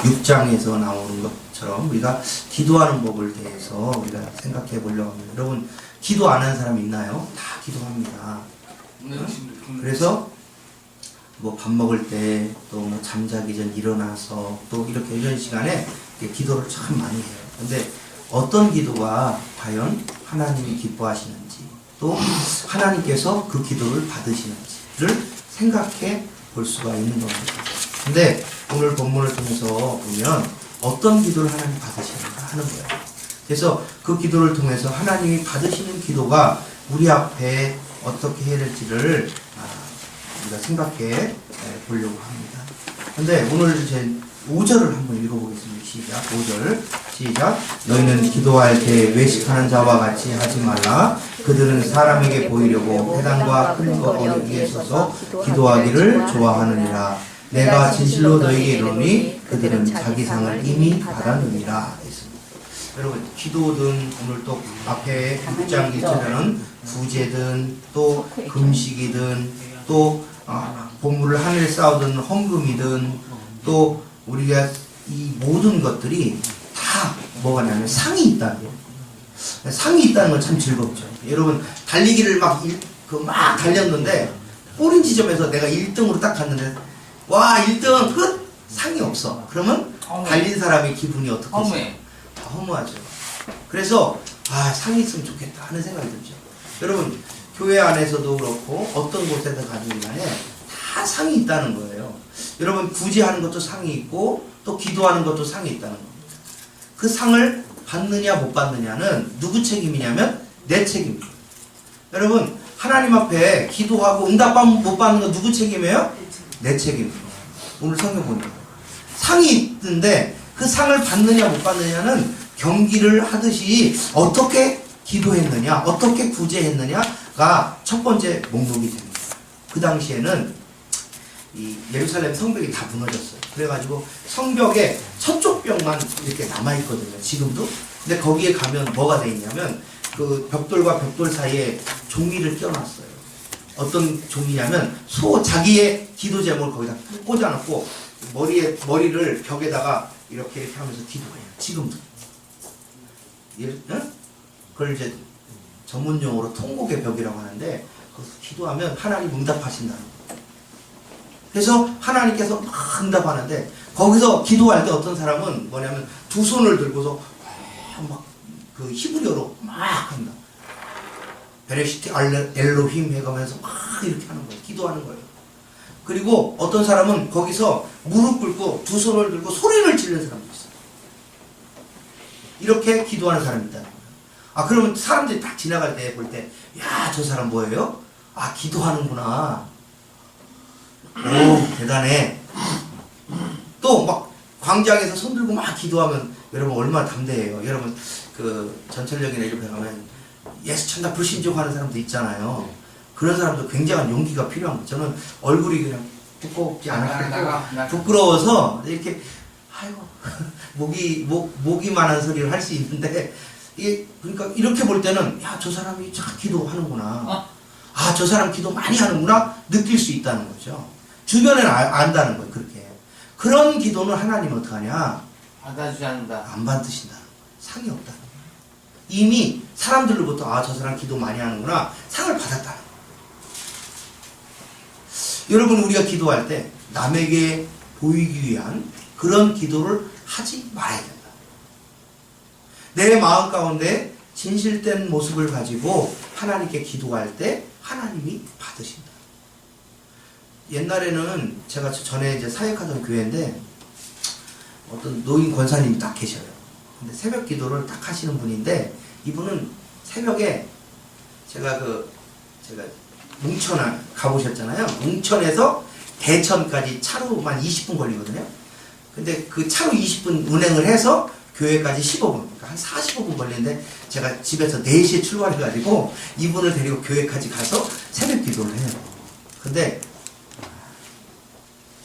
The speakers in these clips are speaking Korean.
6장에서 나오는 것처럼 우리가 기도하는 법을 대해서 우리가 생각해 보려고 합니다. 여러분, 기도 안 하는 사람 있나요? 다 기도합니다. 그래서 뭐 밥 먹을 때, 또 뭐 잠자기 전 일어나서 또 이렇게 이런 시간에 기도를 참 많이 해요. 근데 어떤 기도가 과연 하나님이 기뻐하시는지, 또 하나님께서 그 기도를 받으시는지를 생각해 볼 수가 있는 겁니다. 근데 오늘 본문을 통해서 보면 어떤 기도를 하나님 받으시는가 하는 거예요. 그래서 그 기도를 통해서 하나님이 받으시는 기도가 우리 앞에 어떻게 해야 될지를 우리가 생각해 보려고 합니다. 근데 오늘 제 5절을 한번 읽어보겠습니다. 시작. 5절 시작. 너희는 기도할 때 외식하는 자와 같이 하지 말라. 그들은 사람에게 보이려고 회당과 큰 거리 위에 서서 기도하기를 좋아하느니라. 내가 진실로 너희에게 이르노니 그들은 자기 상을 이미 받았느니라. 여러분, 기도든 오늘 또 앞에 6장 1절에는 구제든 또 금식이든 또 보물을 하늘에 쌓아둔 헌금이든 또 우리가 이 모든 것들이 다 뭐가 나면 상이 있다는 거예요. 상이 있다는 건 참 즐겁죠. 여러분, 달리기를 막 달렸는데 꼬린 지점에서 내가 1등으로 딱 갔는데 와 1등 끝! 상이 없어. 그러면 달린 사람의 기분이 어떻게 허무하죠. 그래서 상이 있으면 좋겠다 하는 생각이 들죠. 여러분, 교회 안에서도 그렇고 어떤 곳에서 가든 간에 다 상이 있다는 거예요. 여러분, 구제하는 것도 상이 있고 또 기도하는 것도 상이 있다는 겁니다. 그 상을 받느냐 못 받느냐는 누구 책임이냐면 내 책임입니다. 여러분, 하나님 앞에 기도하고 응답 못 받는 건 누구 책임이에요? 내 책임입니다. 오늘 성경 보니까 상이 있는데 그 상을 받느냐 못 받느냐는 경기를 하듯이 어떻게 기도했느냐, 어떻게 구제했느냐가 첫 번째 목록이 됩니다. 그 당시에는 이 예루살렘 성벽이 다 무너졌어요. 그래가지고 성벽에 서쪽 벽만 이렇게 남아있거든요. 지금도. 근데 거기에 가면 뭐가 돼 있냐면 그 벽돌과 벽돌 사이에 종이를 껴놨어요. 어떤 종이냐면 자기의 기도 제목을 거기다 꽂아놓고 머리를 벽에다가 이렇게 하면서 기도해요. 지금도. 그걸 이제 전문 용어로 통곡의 벽이라고 하는데 거기서 기도하면 하나님 응답하신다는 거예요. 그래서 하나님께서 막 응답하는데 거기서 기도할 때 어떤 사람은 뭐냐면 두 손을 들고서 막 그 히브리어로 막 한다. 베레시티 엘로힘 해가면서 막 이렇게 하는 거예요. 기도하는 거예요. 그리고 어떤 사람은 거기서 무릎 꿇고 두 손을 들고 소리를 지르는 사람도 있어요. 이렇게 기도하는 사람이 있다는 거예요. 그러면 사람들이 딱 지나갈 때 볼 때, 야, 저 사람 뭐예요? 기도하는구나. 오, 대단해. 또 막 광장에서 손 들고 막 기도하면 여러분 얼마나 담대해요. 여러분 그 전철역이나 이렇게 가면 예수 천다 불신족하는 사람도 있잖아요. 그런 사람도 굉장한 용기가 필요한 거예요. 저는 얼굴이 그냥 두껍지 않아 부끄러워서 이렇게 목이만한 소리를 할 수 있는데 이게 그러니까 이렇게 볼 때는 야, 저 사람이 참 기도하는구나. 저 사람 기도 많이 하는구나 느낄 수 있다는 거죠. 주변에는 안다는 거예요. 그렇게 그런 기도는 하나님은 어떡하냐? 받아주지 않는다. 안 받으신다는 거예요. 상이 없다는 거예요. 이미 사람들로부터 저 사람 기도 많이 하는구나 상을 받았다는 거예요. 여러분, 우리가 기도할 때 남에게 보이기 위한 그런 기도를 하지 말아야 된다. 내 마음 가운데 진실된 모습을 가지고 하나님께 기도할 때 하나님이 받으신다. 옛날에는 제가 전에 이제 사역하던 교회인데 어떤 노인 권사님이 딱 계셔요. 근데 새벽 기도를 딱 하시는 분인데 이분은 새벽에 제가 웅천 가보셨잖아요. 웅천에서 대천까지 차로만 20분 걸리거든요. 근데 그 차로 20분 운행을 해서 교회까지 15분, 그러니까 한 45분 걸리는데 제가 집에서 4시에 출발해가지고 이분을 데리고 교회까지 가서 새벽 기도를 해요. 근데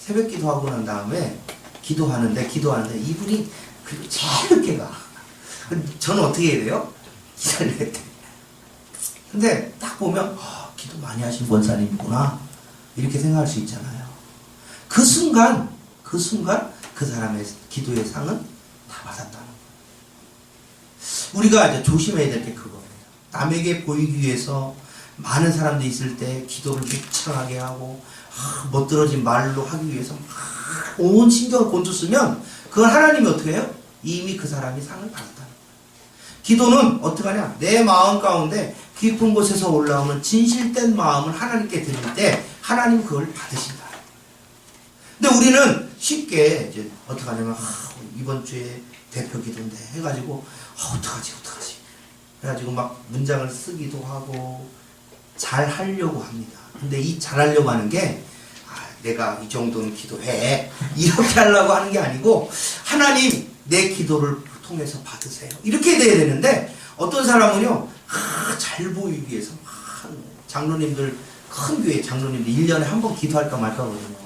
새벽 기도하고 난 다음에 기도하는데 이분이 그리고 제일 늦게 가. 저는 어떻게 해야 돼요? 기다려야 돼. 근데 딱 보면 기도 많이 하신 권사님이구나 이렇게 생각할 수 있잖아요. 그 순간 그 사람의 기도의 상은 다 받았다는 거예요. 우리가 이제 조심해야 될 게 그겁니다. 남에게 보이기 위해서 많은 사람들이 있을 때 기도를 유창하게 하고 멋들어진 말로 하기 위해서 온 신경을 곤두 쓰면 그걸 하나님이 어떻게 해요? 이미 그 사람이 상을 받았다는 거예요. 기도는 어떻게 하냐? 내 마음 가운데 깊은 곳에서 올라오는 진실된 마음을 하나님께 드릴 때 하나님 그걸 받으신다. 근데 우리는 쉽게 이제 어떻게 하냐면 이번 주에 대표 기도인데 해가지고 어떡하지 해가지고 막 문장을 쓰기도 하고 잘 하려고 합니다. 근데 이 잘하려고 하는 게 내가 이 정도는 기도해 이렇게 하려고 하는 게 아니고 하나님 내 기도를 통해서 받으세요 이렇게 돼야 되는데 어떤 사람은요 잘 보이기 위해서 장로님들 큰 교회 장로님들 1년에 한 번 기도할까 말까 하거든요.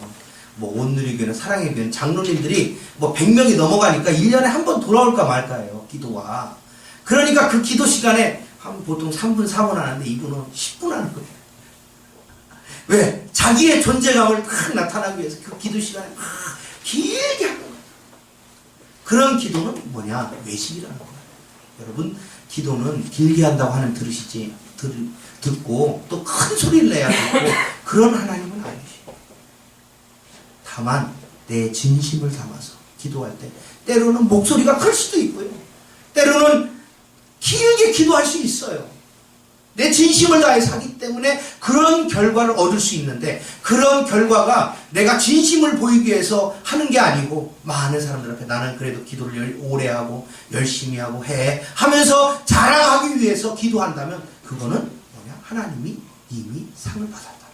뭐 온누리교회는 사랑의 교회는 장로님들이 뭐 100명이 넘어가니까 1년에 한 번 돌아올까 말까예요. 기도가. 그러니까 그 기도 시간에 보통 3분 4분 하는데 이분은 10분 하는 거예요. 왜? 자기의 존재감을 딱 나타나기 위해서 그 기도 시간에 막 길게 하는 거예요. 그런 기도는 뭐냐? 외식이라는 거예요. 여러분 기도는 길게 한다고 하는 듣고 또 큰 소리를 내야 되고 그런 하나님은 아니시죠. 다만 내 진심을 담아서 기도할 때 때로는 목소리가 클 수도 있고요. 때로는 길게 기도할 수 있어요. 내 진심을 다해서 하기 때문에 그런 결과를 얻을 수 있는데 그런 결과가 내가 진심을 보이기 위해서 하는 게 아니고 많은 사람들 앞에 나는 그래도 기도를 오래 하고 열심히 하고 해 하면서 자랑하기 위해서 기도한다면 그거는 뭐냐? 하나님이 이미 상을 받았다는 거예요.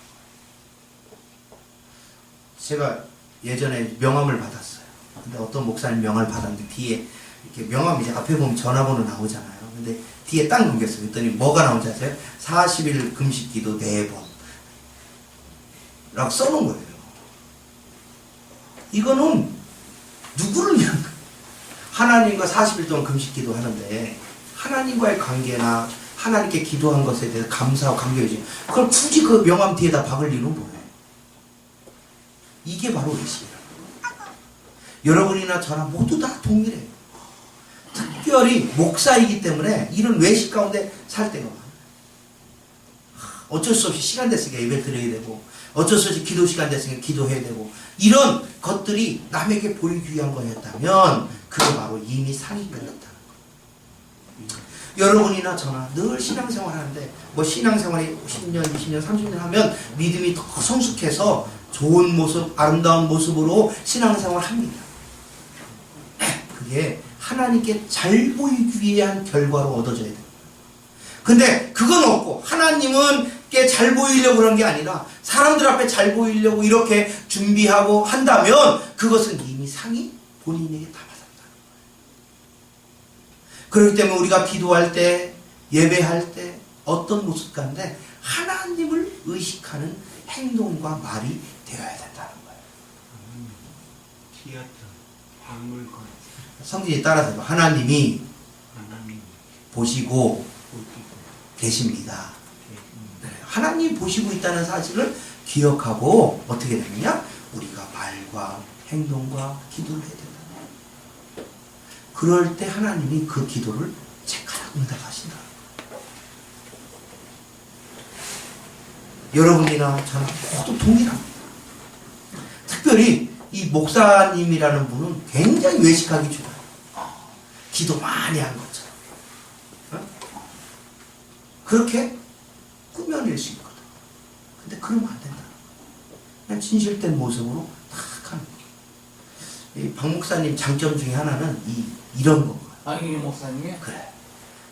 제가 예전에 명함을 받았어요. 근데 어떤 목사님 명함을 받았는데 뒤에 이렇게 명함이 이제 앞에 보면 전화번호 나오잖아요. 근데 뒤에 딱 넘겼어요. 그랬더니 뭐가 나온지 아세요? 40일 금식 기도 4번 라고 써놓은 거예요. 이거는 누구를 위한 거예요? 하나님과 40일 동안 금식 기도 하는데 하나님과의 관계나 하나님께 기도한 것에 대해서 감사하고 감격이지 그걸 굳이 그 명함 뒤에다 박을 이유는 뭐예요? 이게 바로 의식이에요. 여러분이나 저나 모두 다 동일해요. 특별히 목사이기 때문에 이런 외식 가운데 살 때가 많아요. 어쩔 수 없이 시간 됐으니까 예배 드려야 되고 어쩔 수 없이 기도 시간 됐으니까 기도해야 되고 이런 것들이 남에게 보이기 위한 거였다면 그게 바로 이미 상이 끝났다는 거예요. 여러분이나 저나 늘 신앙생활 하는데 뭐 신앙생활이 10년, 20년, 30년 하면 믿음이 더 성숙해서 좋은 모습, 아름다운 모습으로 신앙생활 합니다. 그게 하나님께 잘 보이기 위한 결과로 얻어져야 돼요. 근데 그건 없고 하나님께 잘 보이려고 그런 게 아니라 사람들 앞에 잘 보이려고 이렇게 준비하고 한다면 그것은 이미 상이 본인에게 다 받았다는 거예요. 그렇기 때문에 우리가 기도할 때 예배할 때 어떤 모습 가운데 하나님을 의식하는 행동과 말이 되어야 된다는 거예요. 티아트, 박물관 성진이 따라서 하나님이 보시고 계십니다. 하나님이 보시고 있다는 사실을 기억하고 어떻게 되느냐? 우리가 말과 행동과 기도를 해야 된다. 그럴 때 하나님이 그 기도를 체크하고 응답하신다. 여러분이나 저는 모두 동일합니다. 특별히 이 목사님이라는 분은 굉장히 외식하기 좋아요. 기도 많이 한 것처럼. 그렇게 꾸며낼 수 있거든. 근데 그러면 안 된다. 그냥 진실된 모습으로 딱 하는 거예요. 이 박 목사님 장점 중에 하나는 이런 건가요? 박일근 목사님이요? 그래.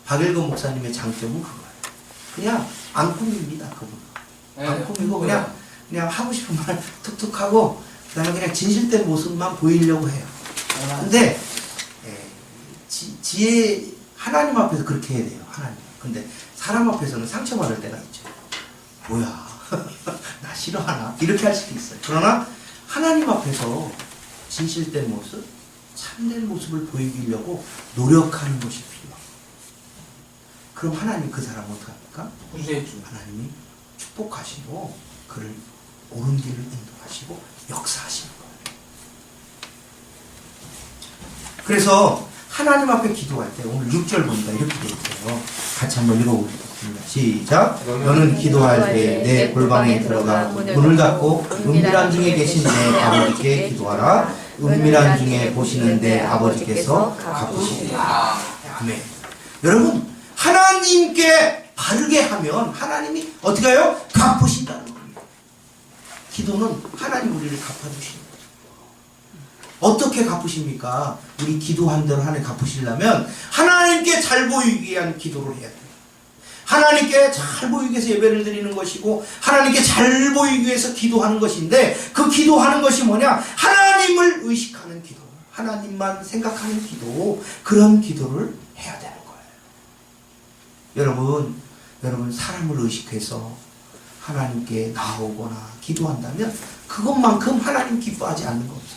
박일근 목사님의 장점은 그거예요. 그냥 안 꾸밉니다. 그분. 네, 안 꾸미고 그냥 하고 싶은 말 툭툭 하고 그 다음에 그냥 진실된 모습만 보이려고 해요. 근데 지혜 하나님 앞에서 그렇게 해야 돼요. 하나님. 근데 사람 앞에서는 상처받을 때가 있죠. 뭐야 나 싫어하나? 이렇게 할 수도 있어요. 그러나 하나님 앞에서 진실된 모습, 참된 모습을 보이려고 노력하는 것이 필요합니다. 그럼 하나님 그 사람 어떡합니까? 하나님이 축복하시고 그를 옳은 길을 인도하시고 역사하시는 거예요. 그래서 하나님 앞에 기도할 때 오늘 6절 보니까 이렇게 되어 있어요. 같이 한번 읽어보겠습니다. 시작. 너는 기도할 때 내 골방에 들어가 문을 닫고 은밀한 중에 계신 내 아버지께 기도하라. 은밀한 중에 보시는 내 아버지께서 갚으시리라. 아멘. 여러분, 하나님께 바르게 하면 하나님이 어떻게 해요? 갚으신다는 겁니다. 기도는 하나님 우리를 갚아주시는 거죠. 어떻게 갚으십니까? 우리 기도한 대로 하나님 갚으시려면 하나님께 잘 보이기 위한 기도를 해야 돼요. 하나님께 잘 보이기 위해서 예배를 드리는 것이고 하나님께 잘 보이기 위해서 기도하는 것인데, 그 기도하는 것이 뭐냐? 하나님을 의식하는 기도, 하나님만 생각하는 기도, 그런 기도를 해야 되는 거예요. 여러분 사람을 의식해서 하나님께 나오거나 기도한다면 그것만큼 하나님 기뻐하지 않는 거 없어요.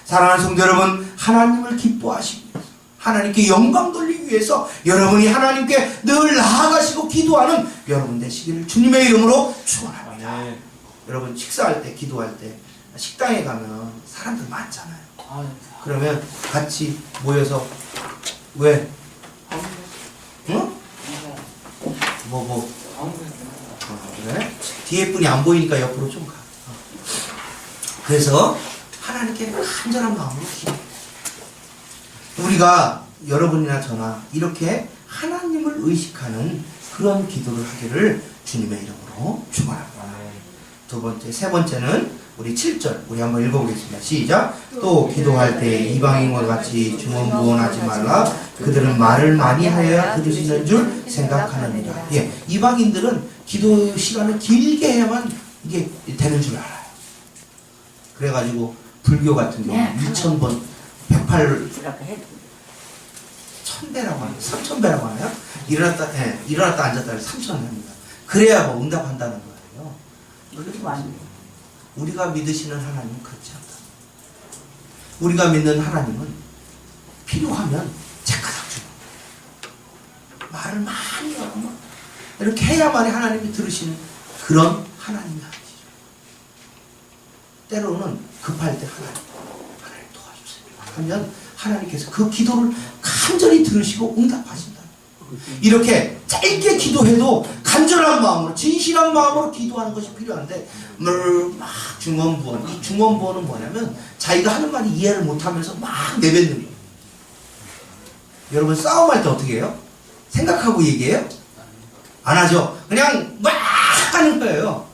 사랑하는 성도 여러분, 하나님을 기뻐하시고 하나님께 영광 돌리기 위해서 여러분이 하나님께 늘 나아가시고 기도하는 여러분 되시기를 주님의 이름으로 축원합니다. 네. 여러분 식사할 때, 기도할 때 식당에 가면 사람들 많잖아요. 그러면 같이 모여서 왜? 응? 그래? 뒤에 분이 안 보이니까 옆으로 좀 가. 그래서 하나님께 간절한 마음으로 기도해요. 우리가 여러분이나 저나 이렇게 하나님을 의식하는 그런 기도를 하기를 주님의 이름으로 축원합니다. 두 번째, 세 번째는 우리 7절 우리 한번 읽어보겠습니다. 시작. 또 기도할 때 이방인과 같이 중언부언하지 말라. 그들은 말을 많이 하여야 들으시는 줄 생각하느니라. 예, 이방인들은 기도 시간을 길게 해야만 이게 되는 줄 알아요. 그래가지고 불교 같은 경우 2000번 108 1000배라고 하나요? 3000배라고 하나요? 일어났다 앉았다 해서 3000배입니다. 그래야 뭐 응답한다는 거예요. 우리가 믿으시는 하나님은 그렇지 않다. 우리가 믿는 하나님은 필요하면 제가닥 주는 말을 많이 하고 막 이렇게 해야만이 하나님이 들으시는 그런 하나님이 아니시죠. 때로는 급할 때 하나님 도와주세요 하면 하나님께서 그 기도를 간절히 들으시고 응답하신다. 이렇게 짧게 기도해도 간절한 마음으로, 진실한 마음으로 기도하는 것이 필요한데 막 중언부언. 이 중언부언은 뭐냐면 자기가 하는 말이 이해를 못하면서 막 내뱉는 거예요. 여러분 싸움할 때 어떻게 해요? 생각하고 얘기해요? 안 하죠. 그냥 막 하는 거예요.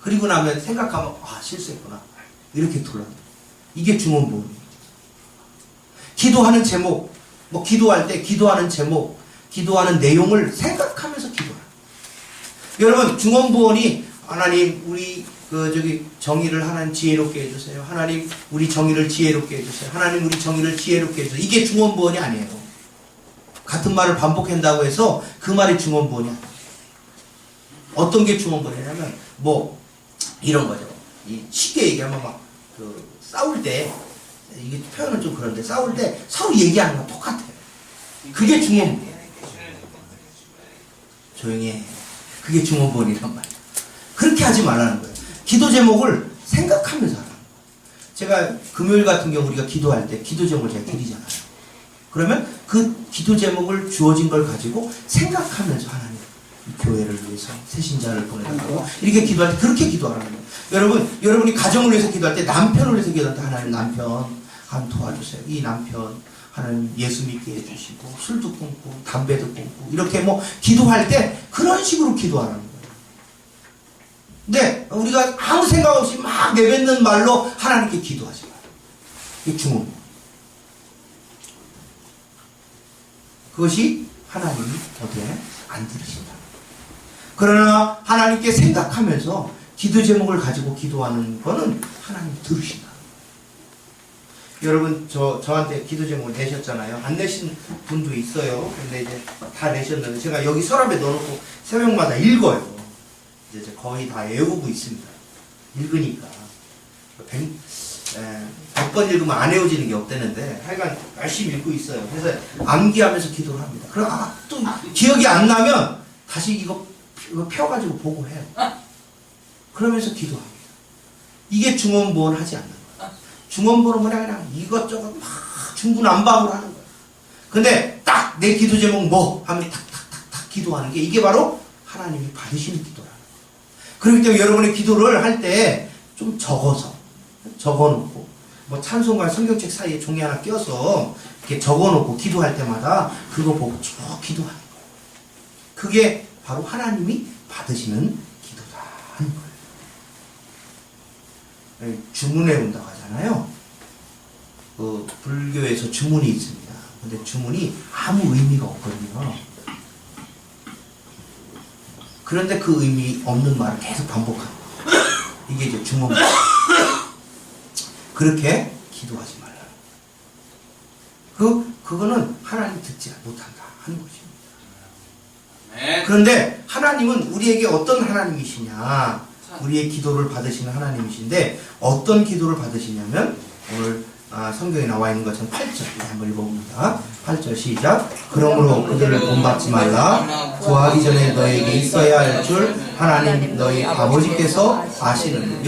그리고 나면 생각하면 실수했구나 이렇게 돌아요. 이게 중언부언이에요. 기도하는 제목, 기도할 때 기도하는 제목, 기도하는 내용을 생각하면서 기도해요. 여러분 중언부언이 하나님 우리 정의를 하나님 지혜롭게 해주세요. 하나님 우리 정의를 지혜롭게 해주세요. 하나님 우리 정의를 지혜롭게 해주세요. 이게 중언부언이 아니에요. 같은 말을 반복한다고 해서 그 말이 중언부언이 아니에요. 어떤 게 중언부언이냐면 이런 거죠. 쉽게 얘기하면 싸울 때, 이게 표현은 좀 그런데 싸울 때 서로 얘기하는 건 똑같아요. 그게 중언부언. 조용히 해. 그게 중언부언이란 말이에요. 그렇게 하지 말라는 거예요. 기도 제목을 생각하면서 하라는 거예요. 제가 금요일 같은 경우 우리가 기도할 때 기도 제목을 제가 드리잖아요. 그러면 그 기도 제목을 주어진 걸 가지고 생각하면서 하나님 이 교회를 위해서 새신자를 보내달라고 이렇게 기도할 때 그렇게 기도하라는 거예요. 여러분이 가정을 위해서 기도할 때, 남편을 위해서 기도할 때 하나님 하나님 도와주세요. 이 남편 하나님 예수 믿게 해주시고 술도 끊고 담배도 끊고 이렇게 기도할 때 그런 식으로 기도하라는 거예요. 근데 우리가 아무 생각 없이 막 내뱉는 말로 하나님께 기도하지 마요. 이게 중언. 그것이 하나님이 어떻게 안 들으신다. 그러나 하나님께 생각하면서 기도 제목을 가지고 기도하는 거는 하나님 들으신다. 여러분 저한테 기도 제목을 내셨잖아요. 안 내신 분도 있어요. 근데 이제 다 내셨는데 제가 여기 서랍에 넣어놓고 새벽마다 읽어요. 이제 거의 다 외우고 있습니다. 읽으니까 100번 읽으면 안 외워지는 게 없다는데 하여간 열심히 읽고 있어요. 그래서 암기하면서 기도를 합니다. 그럼 또 기억이 안 나면 다시 이거 펴가지고 보고 해요. 그러면서 기도합니다. 이게 중언부언 하지 않는 거예요. 중언부언은 그냥 이것저것 막 중구난방으로 하는 거예요. 근데 딱 내 기도 제목 뭐 하면 탁탁탁탁 기도하는 게 이게 바로 하나님이 받으시는 기도라는 거예요. 그렇기 때문에 여러분의 기도를 할 때 좀 적어놓고 뭐 찬송과 성경책 사이에 종이 하나 껴서 이렇게 적어놓고 기도할 때마다 그거 보고 쭉 기도하는 거예요. 그게 바로 하나님이 받으시는 기도다 하는 거예요. 주문해 온다고 하잖아요. 그 불교에서 주문이 있습니다. 근데 주문이 아무 의미가 없거든요. 그런데 그 의미 없는 말을 계속 반복하는 거예요. 이게 이제 주문입니다. 그렇게 기도하지 말라. 그거는 하나님 듣지 못한다 하는 것입니다. 그런데 하나님은 우리에게 어떤 하나님이시냐? 우리의 기도를 받으시는 하나님이신데 어떤 기도를 받으시냐면 오늘 성경에 나와 있는 것처럼 8절 한번 읽어봅니다. 8절 시작. 그러므로 그들을 본받지 말라. 구하기 전에 너에게 있어야 할 줄 하나님 너희 아버지께서 아시는.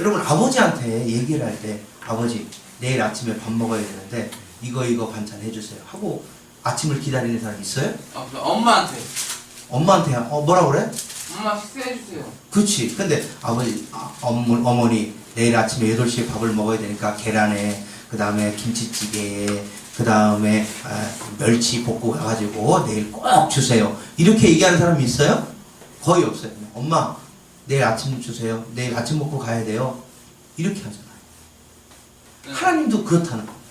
여러분 아버지한테 얘기를 할 때 아버지 내일 아침에 밥 먹어야 되는데 이거 반찬 해주세요 하고 아침을 기다리는 사람 있어요? 엄마한테 뭐라 그래? 엄마 식사해주세요. 그렇지. 근데 아버지 어머니 내일 아침에 8시에 밥을 먹어야 되니까 계란에 그 다음에 김치찌개에 그 다음에 멸치 볶고 가가지고 내일 꼭 주세요 이렇게 얘기하는 사람이 있어요? 거의 없어요. 엄마 내일 아침 주세요. 내일 아침 먹고 가야 돼요. 이렇게 하잖아요. 하나님도 그렇다는 거예요.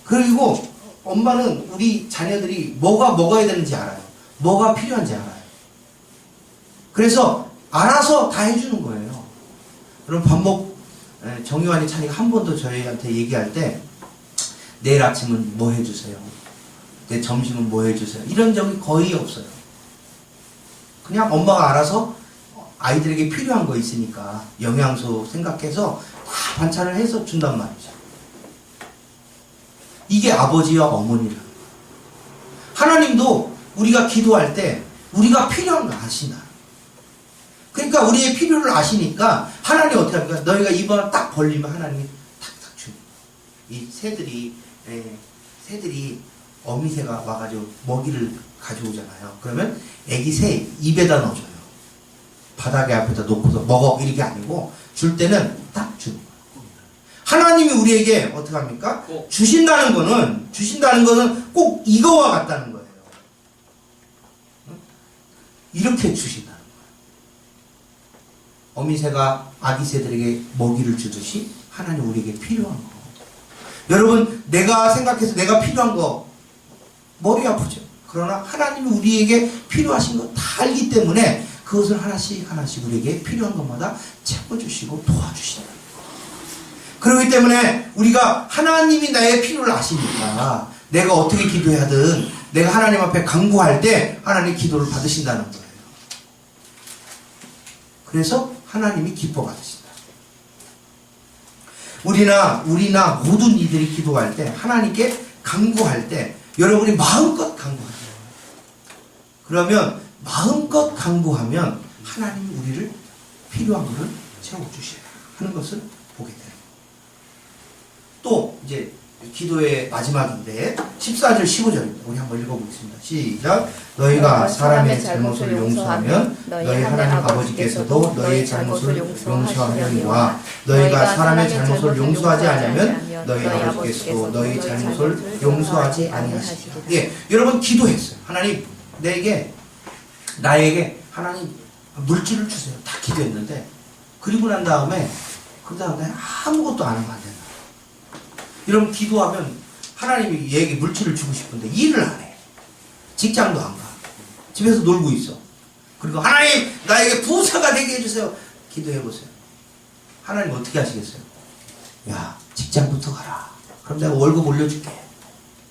그리고 엄마는 우리 자녀들이 뭐가 먹어야 되는지 알아요. 뭐가 필요한지 알아요. 그래서 알아서 다 해주는 거예요. 그럼 정유환이 찬이가 한 번도 저희한테 얘기할 때 내일 아침은 뭐 해주세요. 내 점심은 뭐 해주세요. 이런 적이 거의 없어요. 그냥 엄마가 알아서 아이들에게 필요한 거 있으니까 영양소 생각해서 다 반찬을 해서 준단 말이죠. 이게 아버지와 어머니라는 거예요. 하나님도 우리가 기도할 때 우리가 필요한 거 아신다. 그러니까 우리의 필요를 아시니까 하나님이 어떻게 합니까? 너희가 입을 딱 벌리면 하나님이 탁탁 줍니다. 이 새들이 어미새가 와가지고 먹이를 가져오잖아요. 그러면 애기 새 입에다 넣어줘요. 바닥에 앞에다 놓고서 먹어 이렇게 아니고 줄 때는 딱 주는 거예요. 하나님이 우리에게 어떻게 합니까? 주신다는 거는 꼭 이거와 같다는 거예요. 이렇게 주신다는 거예요. 어미새가 아기 새들에게 먹이를 주듯이 하나님 우리에게 필요한 거. 여러분 내가 생각해서 내가 필요한 거 머리 아프죠. 그러나 하나님이 우리에게 필요하신 거 다 알기 때문에 그것을 하나씩 우리에게 필요한 것마다 채워주시고 도와주신다. 그렇기 때문에 우리가 하나님이 나의 필요를 아시니까 내가 어떻게 기도해야든 내가 하나님 앞에 간구할 때 하나님 기도를 받으신다는 거예요. 그래서 하나님이 기뻐 받으신다. 우리나 모든 이들이 기도할 때 하나님께 간구할 때 여러분이 마음껏 간구하세요. 그러면 마음껏 간구하면 하나님이 우리를 필요한 것을 채워주셔야 하는 것을 보게 돼요. 또 이제 기도의 마지막인데 14절 15절입니다. 우리 한번 읽어보겠습니다. 시작. 너희가 사람의 잘못을 용서하면 너희 하나님 아버지께서도 너희의 잘못을 용서하려니와 너희가 사람의 잘못을 용서하지 않으면 너희 아버지께서도 너희 잘못을 용서하지 아니하시리라. 예, 여러분 기도했어요. 하나님 나에게 하나님 물질을 주세요. 다 기도했는데 그리고 난 다음에 아무것도 안 하면 안 된다. 여러분 기도하면 하나님이 얘에게 물질을 주고 싶은데 일을 안 해. 직장도 안 가. 집에서 놀고 있어. 그리고 하나님 나에게 부자가 되게 해주세요. 기도해보세요. 하나님 어떻게 하시겠어요? 야 직장부터 가라. 그럼 내가 월급 올려줄게.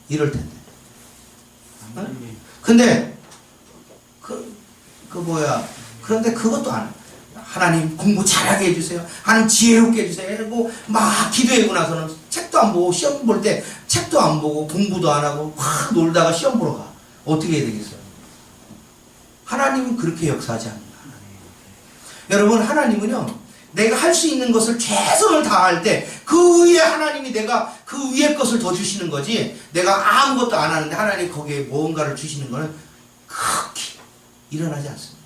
이럴 텐데. 근데 그런데 그것도 안 해. 하나님 공부 잘하게 해주세요. 하나님 지혜롭게 해주세요. 이러고 막 기도하고 나서는 책도 안 보고 시험 볼 때 책도 안 보고 공부도 안 하고 확 놀다가 시험 보러 가. 어떻게 해야 되겠어요? 하나님은 그렇게 역사하지 않는다. 여러분 하나님은요 내가 할 수 있는 것을 최선을 다할 때 그 위에 하나님이 내가 그 위에 것을 더 주시는 거지, 내가 아무것도 안 하는데 하나님 거기에 뭔가를 주시는 거는 크게 일어나지 않습니다.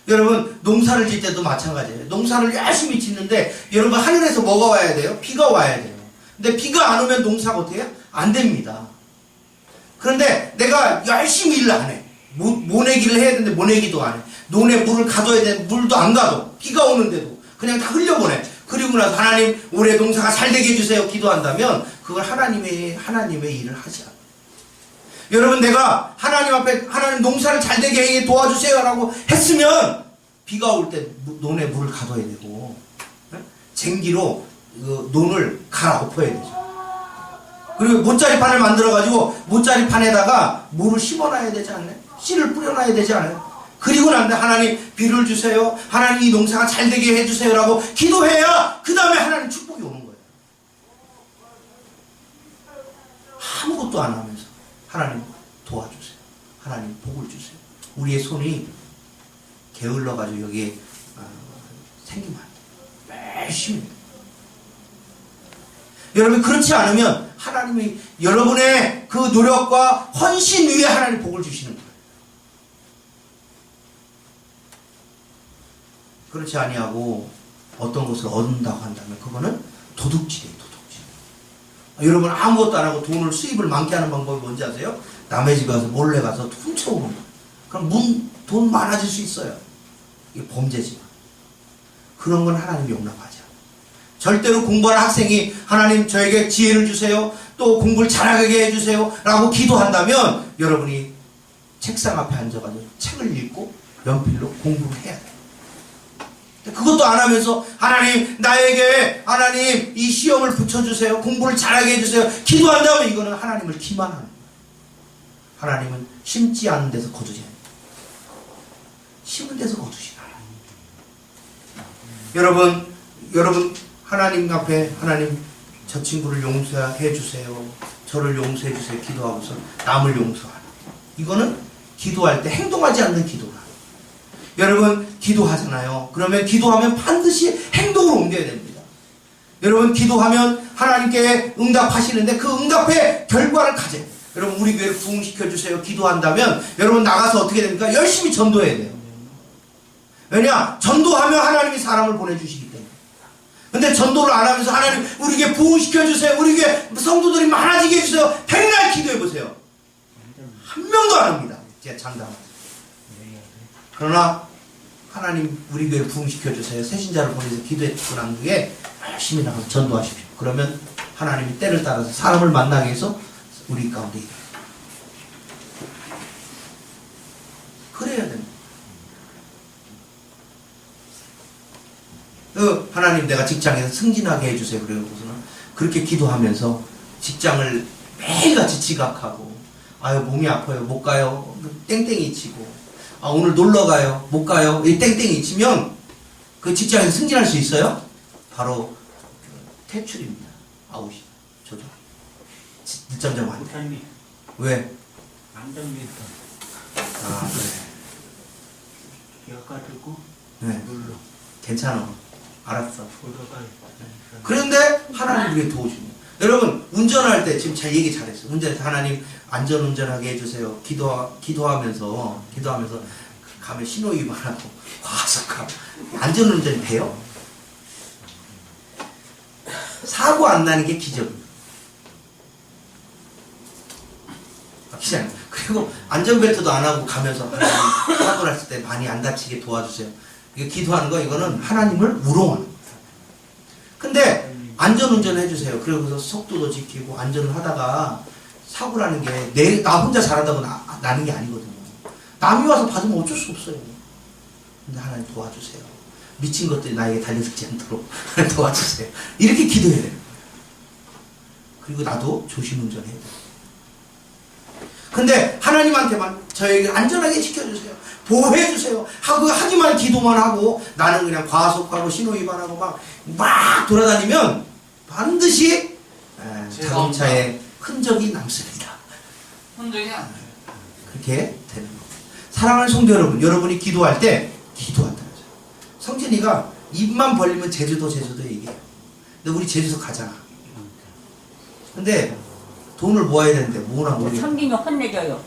여러분 농사를 짓 때도 마찬가지예요. 농사를 열심히 짓는데 여러분 하늘에서 뭐가 와야 돼요? 비가 와야 돼요. 근데 비가 안 오면 농사가 어떻게 해요? 안 됩니다. 그런데 내가 열심히 일을 안 해. 모내기를 해야 되는데 모내기도 안 해. 논에 물을 가둬야 되는데 물도 안 가둬. 비가 오는데도 그냥 다 흘려보내. 그리고 나서 하나님 올해 농사가 잘 되게 해주세요 기도한다면 그걸 하나님의 일을 하지 않아요. 여러분 내가 하나님 앞에 하나님 농사를 잘 되게 도와주세요 라고 했으면 비가 올 때 논에 물을 가둬야 되고 쟁기로 논을 갈아엎어야 되죠. 그리고 모짜리판을 만들어가지고 모짜리판에다가 물을 심어놔야 되지 않나요? 씨를 뿌려놔야 되지 않아요? 그리고 난데 하나님 비를 주세요. 하나님 이 농사가 잘 되게 해주세요 라고 기도해야 그 다음에 하나님 축복이 오는 거예요. 아무것도 안 하면서 하나님 도와주세요. 하나님 복을 주세요. 우리의 손이 게을러가지고 여기에 생기면 열심히 여러분 그렇지 않으면 하나님이 여러분의 그 노력과 헌신 위에 하나님 복을 주시는 거예요. 그렇지 아니하고 어떤 것을 얻는다고 한다면 그거는 도둑질이에요. 도둑질. 여러분 아무것도 안 하고 돈을 수입을 많게 하는 방법이 뭔지 아세요? 남의 집에 가서 몰래 가서 훔쳐오는 거예요. 그럼 돈 많아질 수 있어요. 이게 범죄지만 그런 건 하나님 용납하지 않아요. 절대로 공부하는 학생이 하나님 저에게 지혜를 주세요. 또 공부를 잘하게 해주세요. 라고 기도한다면 여러분이 책상 앞에 앉아가지고 책을 읽고 연필로 공부를 해야 돼요. 그것도 안 하면서 하나님 나에게 하나님 이 시험을 붙여주세요. 공부를 잘하게 해주세요. 기도한다면 이거는 하나님을 기만하는 거예요. 하나님은 심지 않은 데서 거두지 않아요. 심은 데서 거두시라. 여러분 하나님 앞에 하나님 저 친구를 용서해 주세요. 저를 용서해 주세요. 기도하고서 남을 용서하는. 이거는 기도할 때 행동하지 않는 기도라. 여러분 기도하잖아요. 그러면 기도하면 반드시 행동으로 옮겨야 됩니다. 여러분 기도하면 하나님께 응답하시는데 그 응답의 결과를 가져요. 여러분 우리 교회를 부흥시켜주세요 기도한다면 여러분 나가서 어떻게 됩니까? 열심히 전도해야 돼요. 왜냐? 전도하면 하나님이 사람을 보내주시기 때문에. 근데 전도를 안 하면서 하나님 우리 교회 부흥시켜주세요. 우리 교회 성도들이 많아지게 해주세요. 백날 기도해보세요. 한 명도 안 합니다. 제가 장담합니다. 그러나 하나님 우리 교회 부흥시켜주세요. 새신자를 보내서 기도했고 난 뒤에 열심히 나가서 전도하십시오. 그러면 하나님이 때를 따라서 사람을 만나게 해서 우리 가운데 일해요. 그래야 됩니다. 하나님 내가 직장에서 승진하게 해주세요. 그러고서는 그렇게 기도하면서 직장을 매일같이 지각하고 아유 몸이 아파요 못 가요 땡땡이 치고 아 오늘 놀러 가요 못 가요 이 땡땡이 치면 그 직장에서 승진할 수 있어요? 바로 퇴출입니다. 아웃이 저도 늦잠 자면 안 돼. 왜? 안정됐다. 아 그래. 엿가지고 네. 물로 괜찮아. 알았어. 보다가 그런데 하나님 우리에게 도우십니다. 여러분 운전할 때 지금 잘 얘기 잘했어요. 운전할 때 하나님 안전운전하게 해주세요. 기도하면서 가면 신호위반하고 과속하고 안전운전이 돼요? 사고 안 나는 게 기적입니다. 그리고 안전벨트도 안 하고 가면서 하나님 사고를 했을 때 많이 안 다치게 도와주세요. 이거 기도하는 거 이거는 하나님을 우롱하는 거예요. 근데 안전운전 해주세요. 그러고서 속도도 지키고 안전을 하다가 사고 나는 게 나 혼자 잘한다고 나는 게 아니거든요. 남이 와서 받으면 어쩔 수 없어요. 근데 하나님 도와주세요. 미친 것들이 나에게 달려들지 않도록 도와주세요. 이렇게 기도해야 돼요. 그리고 나도 조심운전해야 돼요. 근데 하나님한테만 저에게 안전하게 지켜주세요. 보호해주세요. 하기만 기도만 하고 나는 그냥 과속하고 신호위반하고 막 돌아다니면 반드시 자동차에 흔적이 남습니다. 흔적이 안 나요. 그렇게 되는 겁니다. 사랑하는 성도 여러분, 여러분이 기도할 때 기도한다는 거죠. 성진이가 입만 벌리면 제주도 얘기해요. 근데 우리 제주도 가잖아. 근데 돈을 모아야 되는데 뭐나 모르겠어. 성진이 혼내줘요.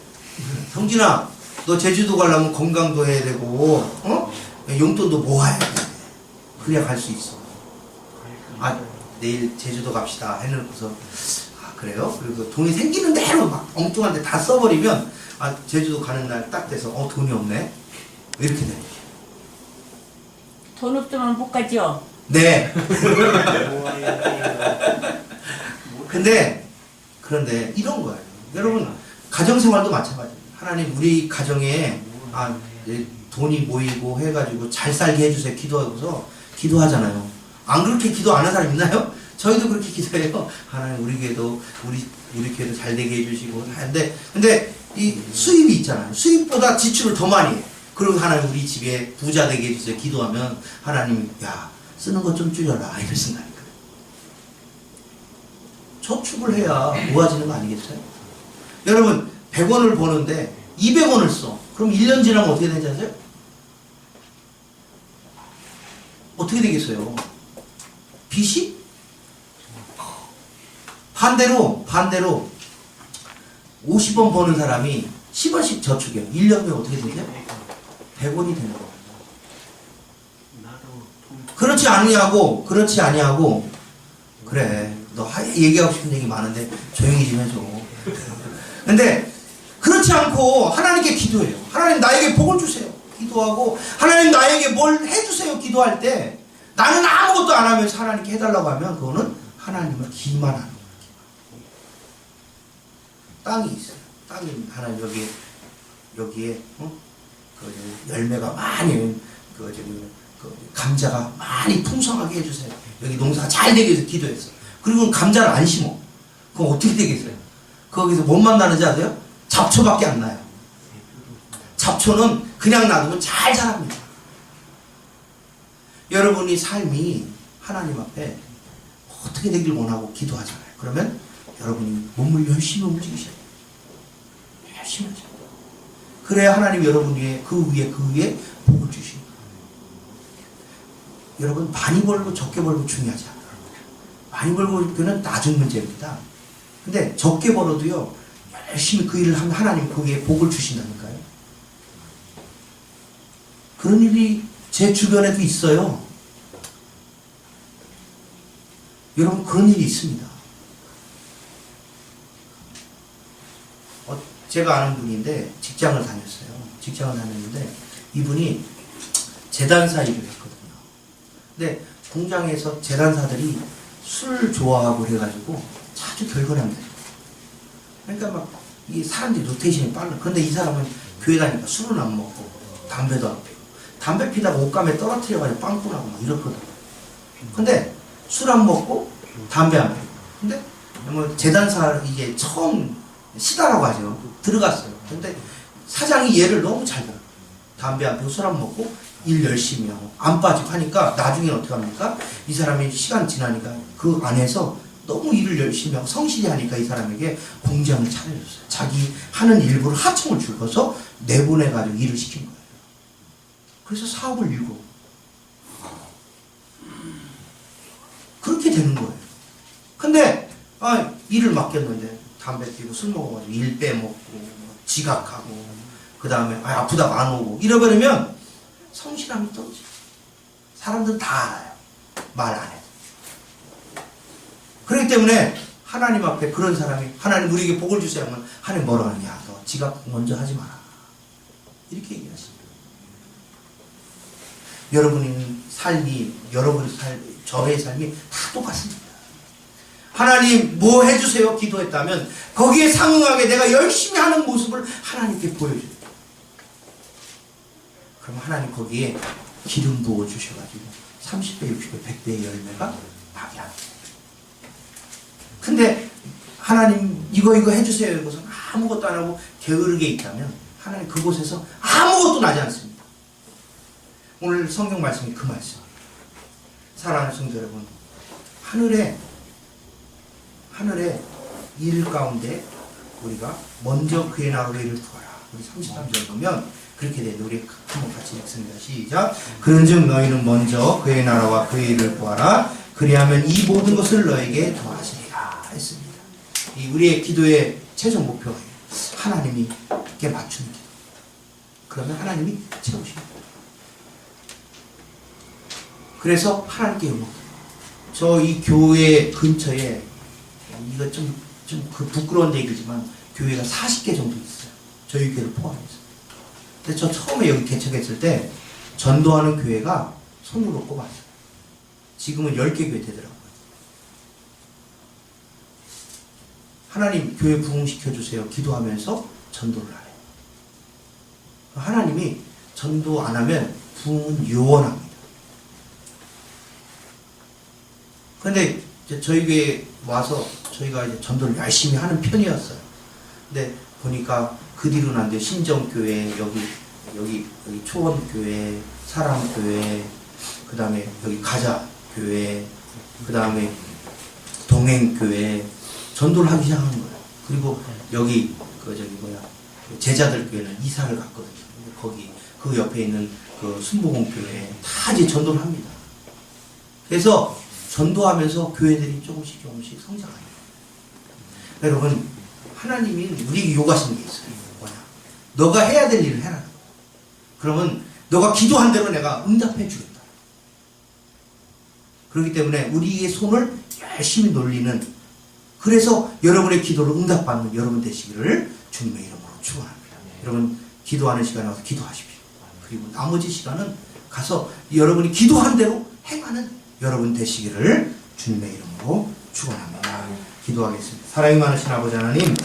성진아, 너 제주도 가려면 건강도 해야 되고, 용돈도 모아야 돼. 그래야 갈 수 있어. 아, 내일 제주도 갑시다 해놓고서, 아, 그래요? 그리고 돈이 생기는 대로 막 엉뚱한 데 다 써버리면, 아, 제주도 가는 날 딱 돼서, 돈이 없네? 이렇게 돼. 돈 없으면 못 가죠. 네. 그런데 이런 거예요. 여러분, 가정생활도 마찬가지예요. 하나님, 우리 가정에, 돈이 모이고 해가지고 잘 살게 해주세요. 기도하고서 기도하잖아요. 안 그렇게 기도 안 하는 사람 있나요? 저희도 그렇게 기도해요. 하나님, 우리 교회도 잘 되게 해주시고 하는데, 근데 이 수입이 있잖아요. 수입보다 지출을 더 많이 해요. 그리고 하나님, 우리 집에 부자 되게 해주세요. 기도하면 하나님, 야, 쓰는 것 좀 줄여라. 이러신다니까요. 저축을 해야 모아지는 거 아니겠어요? 여러분, 100원을 버는데 200원을 써. 그럼 1년 지나면 어떻게 되는지 아세요? 어떻게 되겠어요? 빚이? 반대로 50원 버는 사람이 10원씩 저축해요. 1년 후에 어떻게 되죠? 100원이 되는 거예요. 그렇지 아니하고 그래, 너 얘기하고 싶은 얘기 많은데 조용히 좀 해줘. 근데 그렇지 않고 하나님께 기도해요. 하나님, 나에게 복을 주세요. 기도하고, 하나님, 나에게 뭘 해주세요. 기도할 때 나는 아무것도 안 하면서 하나님께 해달라고 하면 그거는 하나님을 기만하는 거예요. 땅이 있어요. 땅이 하나님 여기에 그 열매가 많이 감자가 많이 풍성하게 해주세요. 여기 농사가 잘 되게 해서 기도했어. 그리고 감자를 안 심어. 그럼 어떻게 되겠어요? 거기서 못 만나는지 아세요? 잡초밖에 안 나요. 잡초는 그냥 놔두면 잘 자랍니다. 여러분이 삶이 하나님 앞에 어떻게 되길 원하고 기도하잖아요. 그러면 여러분이 몸을 열심히 움직이셔야 돼요. 열심히 하셔야 돼요. 그래야 하나님 여러분 위에 그 위에 복을 주시는 거예요. 여러분, 많이 벌고 적게 벌고 중요하지 않아요. 많이 벌고 그는 나중 문제입니다. 근데 적게 벌어도요, 열심히 그 일을 하면 하나님 거기에 복을 주신다니까요. 그런 일이 제 주변에도 있어요. 여러분, 그런 일이 있습니다. 제가 아는 분인데 직장을 다녔는데 이분이 재단사 일을 했거든요. 근데 공장에서 재단사들이 술 좋아하고 그래가지고 자주 결근합니다. 그러니까 막 이 사람들이 로테이션이 빨라. 그런데 이 사람은 교회 다니까 술은 안 먹고 담배도 안 피고, 담배 피다가 옷감에 떨어뜨려가지고 빵꾸나고 막 이렇거든. 근데 술 안 먹고 담배 안 피고. 근데 뭐 재단사 이게 처음 시다라고 하죠. 들어갔어요. 근데 사장이 얘를 너무 잘 봐요. 담배 안 피고 술 안 먹고 일 열심히 하고 안 빠지고 하니까 나중에 어떻게 합니까? 이 사람이 시간 지나니까 그 안에서 너무 일을 열심히 하고 성실히 하니까 이 사람에게 공장을 차려줬어요. 자기 하는 일부를 하청을 줄여서 내보내가지고 일을 시킨 거예요. 그래서 사업을 일고 그렇게 되는 거예요. 근데 일을 맡겼는데 담배 피고 술 먹어가지고 일 빼먹고 지각하고 그 다음에 아프다고 안 오고 이러버리면 성실함이 떨어져요. 사람들은 다 알아요. 말 안 해도. 그렇기 때문에 하나님 앞에 그런 사람이 하나님 우리에게 복을 주세요 하면 하나님 뭐라 하느냐, 너 지각 먼저 하지 마라. 이렇게 얘기하십니다. 여러분의 삶이, 저의 삶이 다 똑같습니다. 하나님 뭐 해주세요 기도했다면 거기에 상응하게 내가 열심히 하는 모습을 하나님께 보여줘요. 그럼 하나님 거기에 기름 부어 주셔가지고 30배, 60배, 100배의 열매가 나게 합니다. 근데 하나님 이거 해주세요 이것은 아무것도 안 하고 게으르게 있다면 하나님 그곳에서 아무것도 나지 않습니다. 오늘 성경 말씀이 그 말씀. 사랑하는 성도 여러분, 하늘에 일 가운데 우리가 먼저 그의 나라로 일을 구하라. 우리 33절 보면 그렇게 되는데 우리 한번 같이 읽습니다. 시작. 그런즉 너희는 먼저 그의 나라와 그의 일을 구하라. 그리하면 이 모든 것을 너에게 더하시리라 했습니다. 이 우리의 기도의 최종 목표가 하나님께 맞추는 기도. 그러면 하나님이 채우십니다. 그래서 하나님께 영광. 저 이 교회 근처에 이거 좀 그 부끄러운 얘기지만 교회가 40개 정도 있어요. 저희 교회를 포함해서. 근데 저 처음에 여기 개척했을 때 전도하는 교회가 손으로 꼽았어요. 지금은 10개 교회 되더라고요. 하나님 교회 부흥시켜주세요. 기도하면서 전도를 안 해요. 하나님이 전도 안 하면 부흥은 요원합니다. 그런데 저희 교회에 와서 저희가 이제 전도를 열심히 하는 편이었어요. 근데 보니까 그 뒤로는 안 돼요. 신정교회, 여기 초원교회, 사랑교회, 그 다음에 여기 가자교회, 그 다음에 동행교회, 전도를 하기 시작하는 거예요. 그리고 여기, 제자들 교회는 이사를 갔거든요. 거기, 그 옆에 있는 그 순복음교회, 다 이제 전도를 합니다. 그래서 전도하면서 교회들이 조금씩 성장합니다. 여러분, 하나님이 우리에게 요구하시는 게 있어요. 뭐냐? 너가 해야 될 일을 해라. 그러면 너가 기도한 대로 내가 응답해 주겠다. 그렇기 때문에 우리의 손을 열심히 놀리는, 그래서 여러분의 기도를 응답받는 여러분 되시기를 주님의 이름으로 축원합니다. 여러분, 기도하는 시간에 와서 기도하십시오. 그리고 나머지 시간은 가서 여러분이 기도한 대로 행하는 여러분 되시기를 주님의 이름으로 축원합니다. 기도하겠습니다. 사랑이 많으신 아버지 하나님,